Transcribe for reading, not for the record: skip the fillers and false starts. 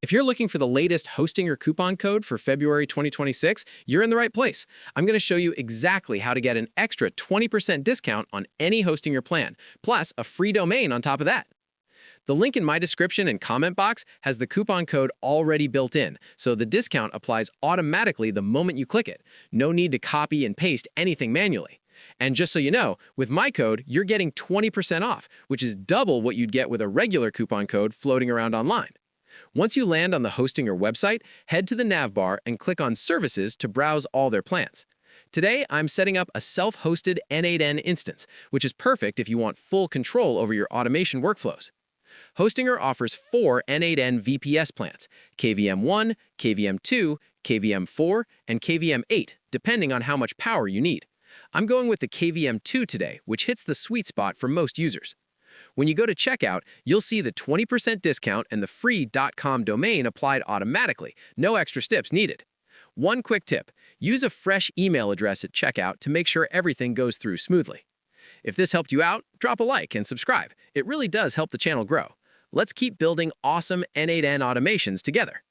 If you're looking for the latest hosting or coupon code for February 2026, you're in the right place. I'm going to show you exactly how to get an extra 20% discount on any hosting or plan, plus a free domain on top of that. The link in my description and comment box has the coupon code already built in, so the discount applies automatically the moment you click it. No need to copy and paste anything manually. And just so you know, with my code, you're getting 20% off, which is double what you'd get with a regular coupon code floating around online. Once you land on the hosting or website, head to the nav bar and click on Services to browse all their plans. Today, I'm setting up a self-hosted n8n instance, which is perfect if you want full control over your automation workflows. Hostinger offers 4 n8n VPS plans: KVM1, KVM2, KVM4, and KVM8, depending on how much power you need. I'm going with the KVM2 today, which hits the sweet spot for most users. When you go to checkout, you'll see the 20% discount and the free .com domain applied automatically, no extra steps needed. One quick tip: use a fresh email address at checkout to make sure everything goes through smoothly. If this helped you out, drop a like and subscribe. It really does help the channel grow. Let's keep building awesome n8n automations together.